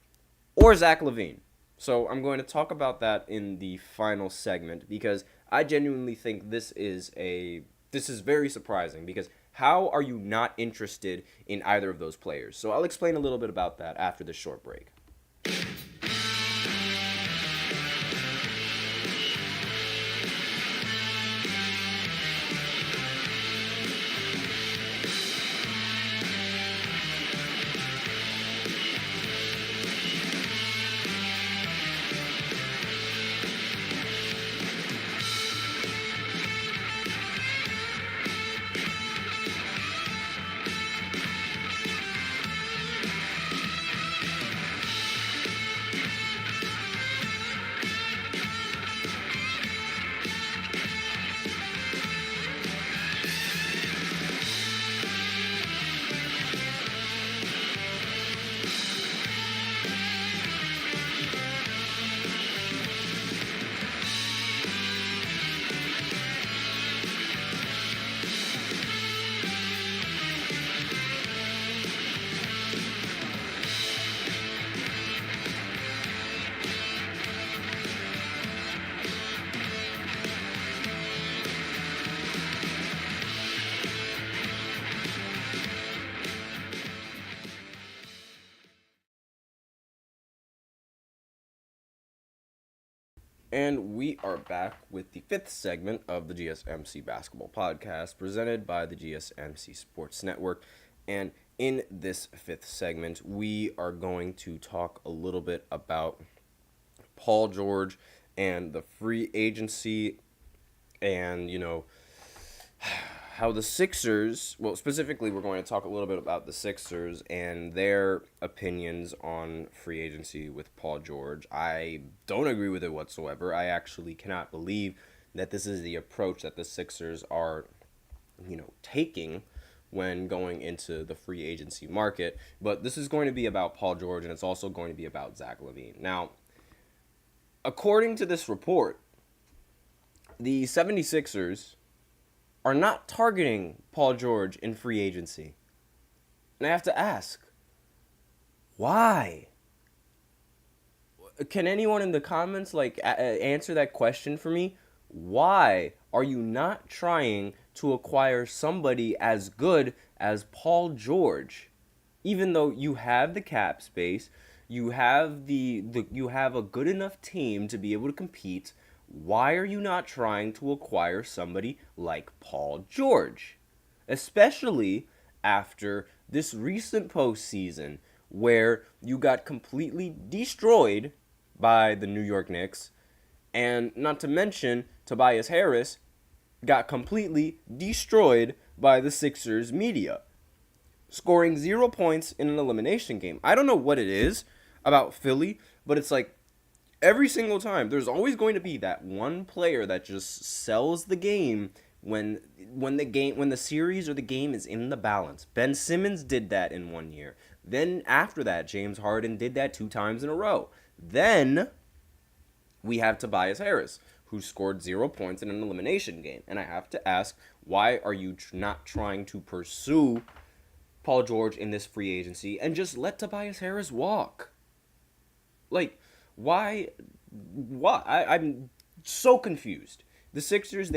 or Zach LaVine. So I'm going to talk about that in the final segment, because I genuinely think this is very surprising, because how are you not interested in either of those players? So I'll explain a little bit about that after this short break. And we are back with the fifth segment of the GSMC Basketball Podcast, presented by the GSMC Sports Network. And in this fifth segment, we are going to talk a little bit about Paul George and the free agency and, how the Sixers, well, specifically, we're going to talk a little bit about the Sixers and their opinions on free agency with Paul George. I don't agree with it whatsoever. I actually cannot believe that this is the approach that the Sixers are, taking when going into the free agency market. But this is going to be about Paul George, and it's also going to be about Zach LaVine. Now, according to this report, the 76ers are not targeting Paul George in free agency. And I have to ask, why? Can anyone in the comments answer that question for me? Why are you not trying to acquire somebody as good as Paul George? Even though you have the cap space, you have you have a good enough team to be able to compete. Why are you not trying to acquire somebody like Paul George? Especially after this recent postseason where you got completely destroyed by the New York Knicks, and not to mention Tobias Harris got completely destroyed by the Sixers media, scoring 0 points in an elimination game. I don't know what it is about Philly, but it's like, every single time, there's always going to be that one player that just sells the game when the series or the game is in the balance. Ben Simmons did that in 1 year. Then after that, James Harden did that 2 times in a row. Then we have Tobias Harris, who scored 0 points in an elimination game. And I have to ask, why are you not trying to pursue Paul George in this free agency and just let Tobias Harris walk? Why? I'm so confused. The Sixers,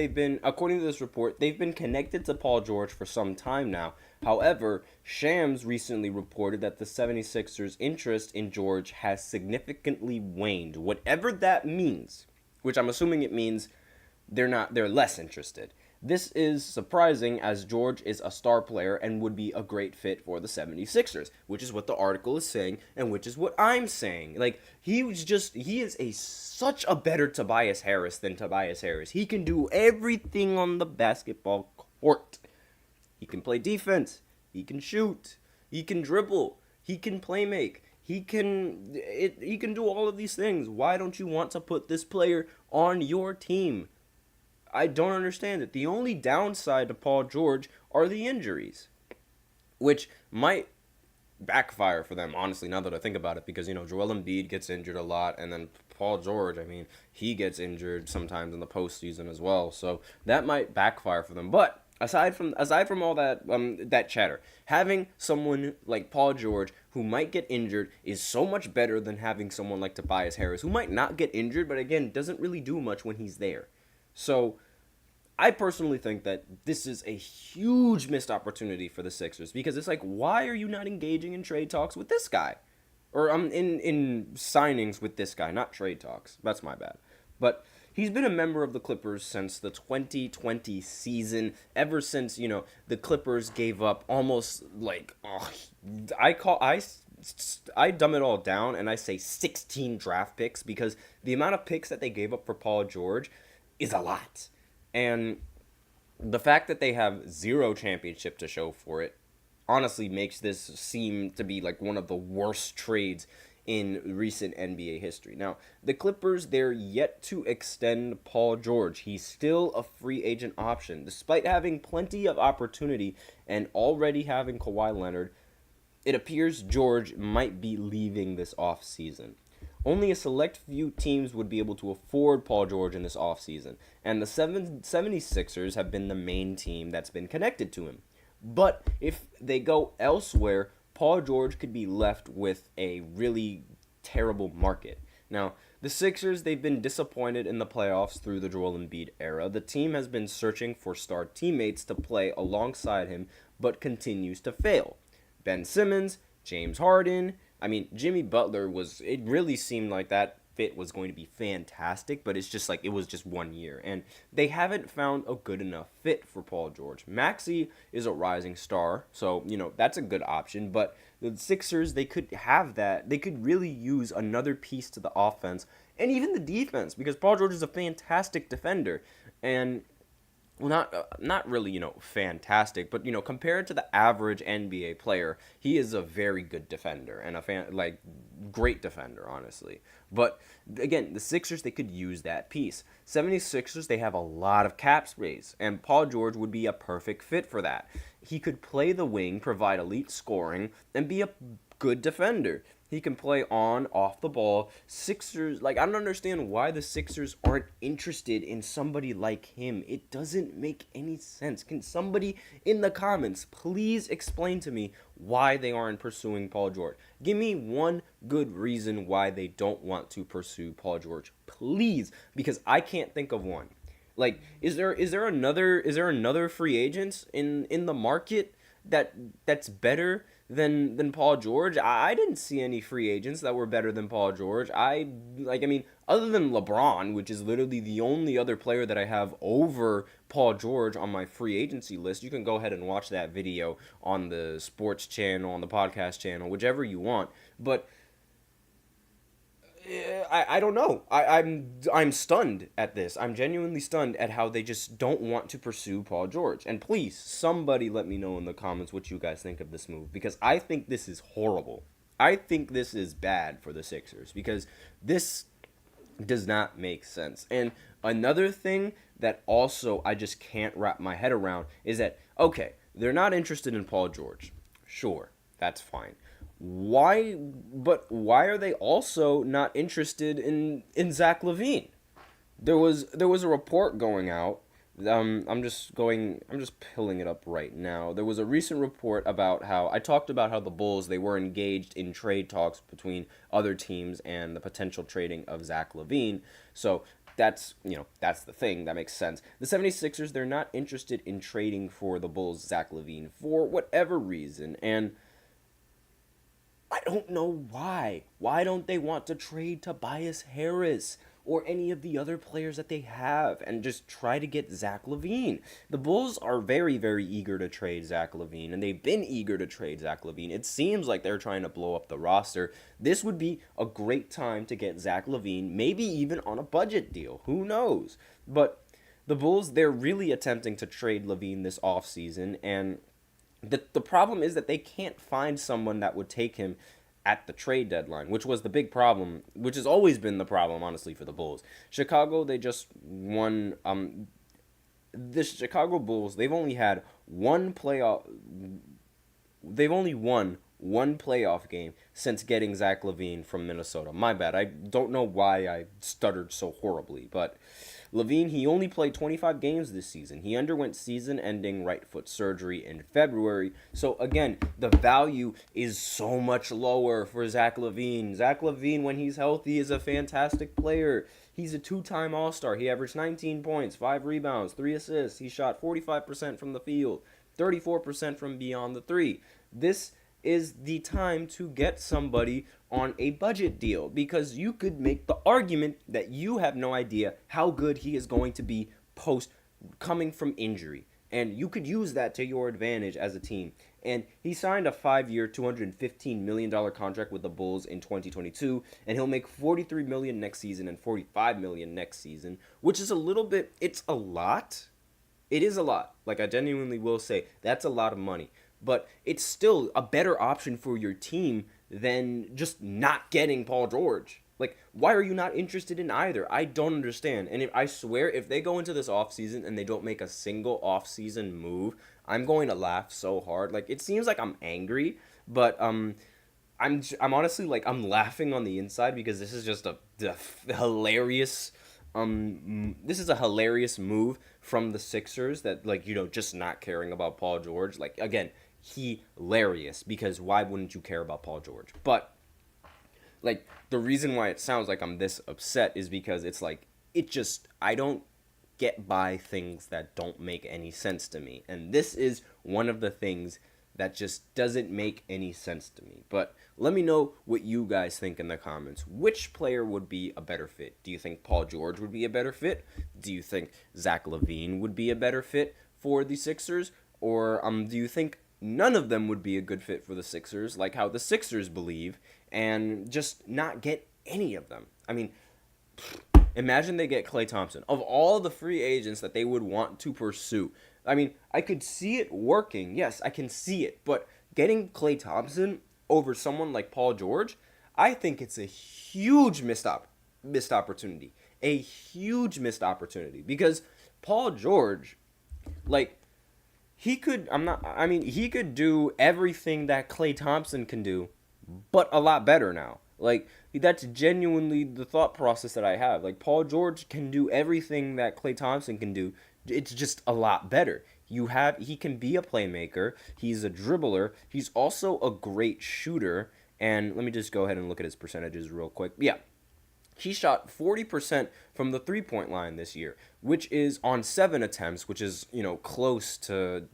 according to this report, they've been connected to Paul George for some time now. However, Shams recently reported that the 76ers' interest in George has significantly waned. Whatever that means, which I'm assuming it means they're less interested. This is surprising, as George is a star player and would be a great fit for the 76ers, which is what the article is saying and which is what I'm saying. He is such a better Tobias Harris than Tobias Harris. He can do everything on the basketball court. He can play defense. He can shoot. He can dribble. He can play make. He can do all of these things. Why don't you want to put this player on your team? I don't understand it. The only downside to Paul George are the injuries, which might backfire for them, honestly, now that I think about it, because, Joel Embiid gets injured a lot, and then Paul George, he gets injured sometimes in the postseason as well, so that might backfire for them. But aside from all that that chatter, having someone like Paul George who might get injured is so much better than having someone like Tobias Harris, who might not get injured, but again, doesn't really do much when he's there. So I personally think that this is a huge missed opportunity for the Sixers, because it's like, why are you not engaging in trade talks with this guy? Or in signings with this guy, not trade talks. That's my bad. But he's been a member of the Clippers since the 2020 season, ever since, the Clippers gave up almost I dumb it all down and I say 16 draft picks, because the amount of picks that they gave up for Paul George is a lot. And the fact that they have 0 championship to show for it honestly makes this seem to be one of the worst trades in recent NBA history. Now, the Clippers, they're yet to extend Paul George. He's still a free agent option. Despite having plenty of opportunity and already having Kawhi Leonard, it appears George might be leaving this offseason. Only a select few teams would be able to afford Paul George in this offseason, and the 76ers have been the main team that's been connected to him. But if they go elsewhere, Paul George could be left with a really terrible market. Now, the Sixers, they've been disappointed in the playoffs through the Joel Embiid era. The team has been searching for star teammates to play alongside him, but continues to fail. Ben Simmons, James Harden, Jimmy Butler it really seemed like that fit was going to be fantastic, but it's just like it was just 1 year. And they haven't found a good enough fit for Paul George. Maxey is a rising star, so, that's a good option. But the Sixers, they could have that. They could really use another piece to the offense and even the defense, because Paul George is a fantastic defender. And well, not really, fantastic, but, compared to the average NBA player, he is a very good defender and great defender, honestly. But, again, the Sixers, they could use that piece. 76ers, they have a lot of cap space, and Paul George would be a perfect fit for that. He could play the wing, provide elite scoring, and be a good defender. He can play on, off the ball. Sixers, I don't understand why the Sixers aren't interested in somebody like him. It doesn't make any sense. Can somebody in the comments please explain to me why they aren't pursuing Paul George? Give me one good reason why they don't want to pursue Paul George, please, because I can't think of one. Is there another free agent in the market that's better than Paul George? I didn't see any free agents that were better than Paul George. Other than LeBron, which is literally the only other player that I have over Paul George on my free agency list. You can go ahead and watch that video on the sports channel, on the podcast channel, whichever you want. But I don't know. I'm stunned at this. I'm genuinely stunned at how they just don't want to pursue Paul George. And please, somebody let me know in the comments what you guys think of this move, because I think this is horrible. I think this is bad for the Sixers, because this does not make sense. And another thing that also I just can't wrap my head around is that, okay, they're not interested in Paul George. Sure, that's fine. Why are they also not interested in Zach LaVine? There was a report going out. I'm just pulling it up right now. There was a recent report about how I talked about how the Bulls, they were engaged in trade talks between other teams and the potential trading of Zach LaVine. So that's the thing. That makes sense. The 76ers, they're not interested in trading for the Bulls' Zach LaVine for whatever reason, and I don't know why. Why don't they want to trade Tobias Harris or any of the other players that they have and just try to get Zach LaVine? The Bulls are very, very eager to trade Zach LaVine, and they've been eager to trade Zach LaVine. It seems like they're trying to blow up the roster. This would be a great time to get Zach LaVine, maybe even on a budget deal. Who knows? But the Bulls, they're really attempting to trade LaVine this offseason, and the problem is that they can't find someone that would take him at the trade deadline, which was the big problem, which has always been the problem, honestly, for the Bulls. Chicago, they just won. The Chicago Bulls, they've only had one playoff. They've only won one playoff game since getting Zach LaVine from Minnesota. My bad. I don't know why I stuttered so horribly, but LaVine, he only played 25 games this season. He underwent season-ending right foot surgery in February. So, again, the value is so much lower for Zach LaVine. Zach LaVine, when he's healthy, is a fantastic player. He's a two-time All-Star. He averaged 19 points, 5 rebounds, 3 assists. He shot 45% from the field, 34% from beyond the three. This is the time to get somebody on a budget deal, because you could make the argument that you have no idea how good he is going to be post coming from injury, and you could use that to your advantage as a team. And he signed a 5-year, $215 million contract with the Bulls in 2022, and he'll make $43 million next season and $45 million next season, which is a little bit, it's a lot. It is a lot. I genuinely will say, that's a lot of money. But it's still a better option for your team than just not getting Paul George. Why are you not interested in either? I don't understand. And I swear, if they go into this offseason and they don't make a single offseason move, I'm going to laugh so hard. It seems like I'm angry, but I'm honestly, I'm laughing on the inside, because this is just a hilarious this is a hilarious move from the Sixers, that just not caring about Paul George. Again, hilarious, because why wouldn't you care about Paul George? But the reason why it sounds like I'm this upset is because it's I don't get by things that don't make any sense to me, and this is one of the things that just doesn't make any sense to me. But let me know what you guys think in the comments. Which player would be a better fit? Do you think Paul George would be a better fit? Do you think Zach LaVine would be a better fit for the Sixers? Or do you think none of them would be a good fit for the Sixers, like how the Sixers believe, and just not get any of them? I mean, imagine they get Klay Thompson. Of all the free agents that they would want to pursue, I mean, I could see it working. Yes, I can see it. But getting Klay Thompson over someone like Paul George, I think it's a huge missed opportunity. A huge missed opportunity. Because Paul George, like, he could do everything that Klay Thompson can do, but a lot better now. Like, that's genuinely the thought process that I have. Like, Paul George can do everything that Klay Thompson can do. It's just a lot better. He can be a playmaker. He's a dribbler. He's also a great shooter. And let me just go ahead and look at his percentages real quick. Yeah. He shot 40% from the three-point line this year, which is on 7 attempts, which is, close to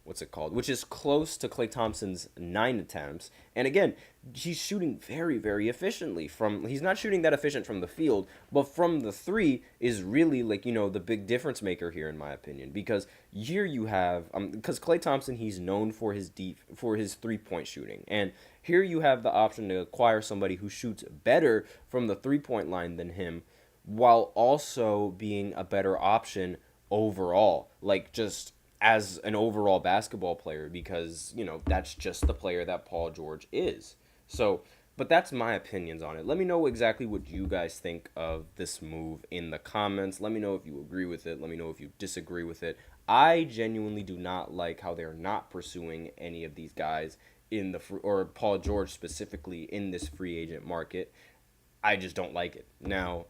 which is close to Klay Thompson's 9 attempts. And again, he's shooting very, very efficiently he's not shooting that efficient from the field, but from the three is really the big difference maker here, in my opinion, because here you have, because Klay Thompson, he's known for his 3-point shooting. And here you have the option to acquire somebody who shoots better from the 3-point line than him, while also being a better option overall, just as an overall basketball player, because, that's just the player that Paul George is. So, but that's my opinions on it. Let me know exactly what you guys think of this move in the comments. Let me know if you agree with it. Let me know if you disagree with it. I genuinely do not like how they're not pursuing any of these guys or Paul George specifically in this free agent market. I just don't like it. Now,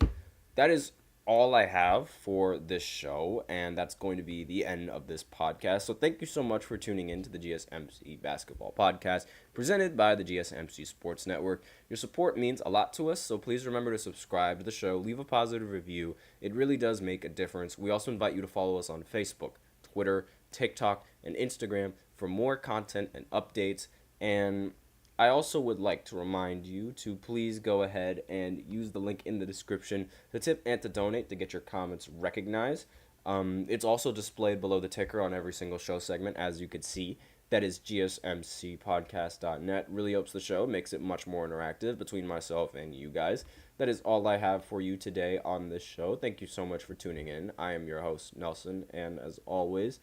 that is all I have for this show, and that's going to be the end of this podcast. So thank you so much for tuning in to the GSMC Basketball Podcast, presented by the GSMC Sports Network. Your support means a lot to us, so please remember to subscribe to the show, leave a positive review. It really does make a difference. We also invite you to follow us on Facebook, Twitter, TikTok, and Instagram for more content and updates. And I also would like to remind you to please go ahead and use the link in the description to tip and to donate to get your comments recognized. It's also displayed below the ticker on every single show segment, as you could see. That is GSMCpodcast.net. Really helps the show, makes it much more interactive between myself and you guys. That is all I have for you today on this show. Thank you so much for tuning in. I am your host, Nelson, and as always,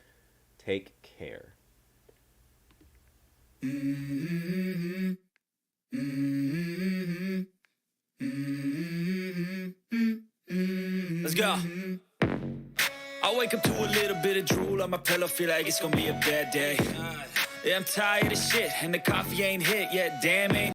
take care. Let's go. I wake up to a little bit of drool on my pillow, feel like it's gonna be a bad day. Yeah, I'm tired of shit, and the coffee ain't hit yet, damn it.